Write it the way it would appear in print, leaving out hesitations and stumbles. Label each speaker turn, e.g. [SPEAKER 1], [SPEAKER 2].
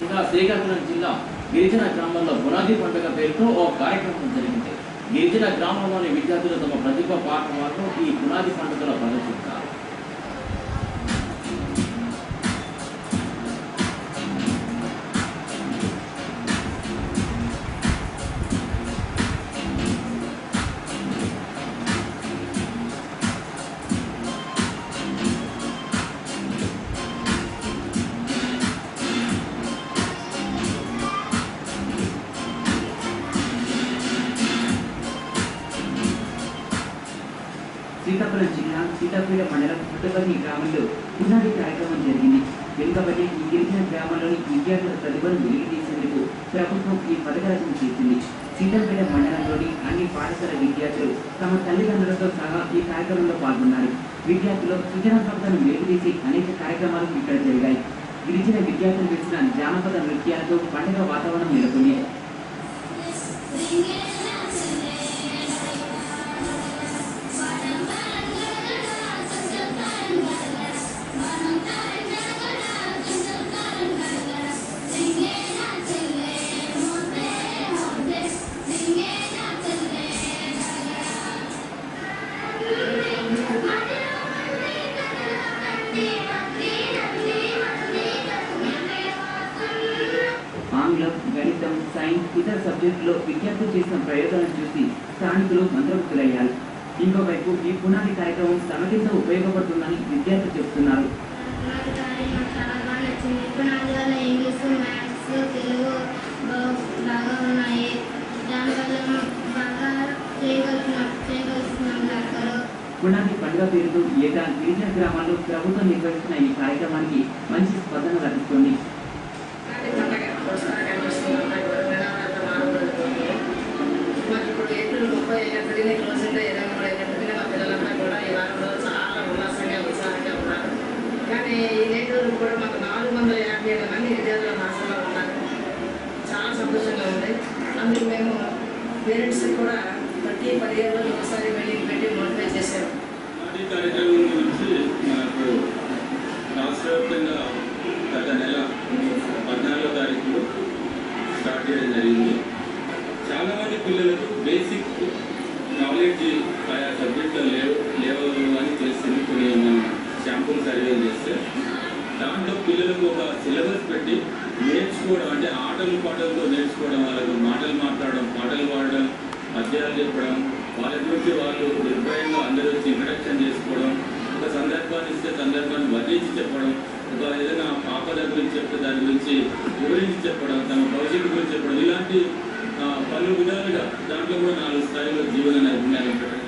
[SPEAKER 1] శ్రీకాకుళం జిల్లా గిరిజన గ్రామంలో బునాది పండుగ పేరుతో ఓ కార్యక్రమం జరిగింది. గిరిజన గ్రామంలోని విద్యార్థులు తమ ప్రతిభ పాఠశాలలో ఈ బునాది పండుగలో ప్రదర్శించారు.
[SPEAKER 2] శ్రీకాకుళం జిల్లా సీతాపేట మండలం పుట్టపల్లి గ్రామంలో పునాది కార్యక్రమం జరిగింది. వెనుకబడి ఈ గిరిజన గ్రామంలోని విద్యార్థుల ప్రతిభను వెలికితీసేందుకు ప్రభుత్వం ఈ పథకరచన చేసింది. సీతాపేట మండలంలోని అన్ని పాఠశాల విద్యార్థులు తమ తల్లిదండ్రులతో సహా ఈ కార్యక్రమంలో పాల్గొన్నారు. విద్యార్థులు సృజనాత్మకతను వెలికితీసి అనేక కార్యక్రమాలు ఇక్కడ జరిగాయి. గిరిజన విద్యార్థులు వేసిన జానపద నృత్యాలతో పండుగ వాతావరణం నెలకొంది. ఆంగ్లం, గణితం, సైన్స్ ఇతర సబ్జెక్టులో విద్యార్థులు చేసిన ప్రయోగాలను చూసి స్థానికులు మంత్రముగ్ధులయ్యారు. ఇంకోవైపు ఈ పునాది కార్యక్రమం తమకెంతో ఉపయోగపడుతుందని విద్యార్థులు చెబుతున్నారు. పునాది పండుగ పేరుతో ఏటా గిరిజన గ్రామాల్లో ప్రభుత్వం నిర్వహిస్తున్న ఈ కార్యక్రమానికి మంచి స్పందన లభిస్తుంది.
[SPEAKER 3] కానీ ఈ నేటి కూడా మాకు 457 మంది విద్యార్థుల హాస్టల్లో ఉన్నారు. చాలా సంతోషంగా ఉంది. అందుకు మేము పేరెంట్స్ కూడా ప్రతి 15 రోజులు ఒకసారి మీటింగ్ పెట్టి మోటివేట్ చేశారు.
[SPEAKER 4] ఈ కార్యక్రమం గురించి మనకు రాష్ట్ర వ్యాప్తంగా గత నెల 14వ తారీఖులో స్టార్ట్ చేయడం జరిగింది. చాలామంది పిల్లలకు బేసిక్ నాలెడ్జ్ ఆయా సబ్జెక్టులు లేవు అని తెలిసింది. కొన్ని మనం శాంపుల్ సర్వేలు చేస్తే దాంట్లో పిల్లలకు ఒక సిలబస్ పెట్టి నేర్చుకోవడం, అంటే ఆటలు పాటలతో నేర్చుకోవడం, వాళ్ళకు మాటలు మాట్లాడడం, పాటలు పాడడం, పద్యాలు చెప్పడం, వాళ్ళ గురించి వాళ్ళు నిర్భయంగా అందరూ వచ్చి ఇంట్రడక్షన్ చేసుకోవడం, ఒక సందర్భాన్ని ఇస్తే సందర్భాన్ని వర్ణించి చెప్పడం, ఒక ఏదైనా ఆపద గురించి చెప్తే దాని గురించి వివరించి చెప్పడం, తమ భవిష్యత్తు గురించి చెప్పడం, ఇలాంటి పలు విధాలుగా దాంట్లో కూడా 4 స్థాయిలో జీవన నైపుణ్యాలు పెట్టడం.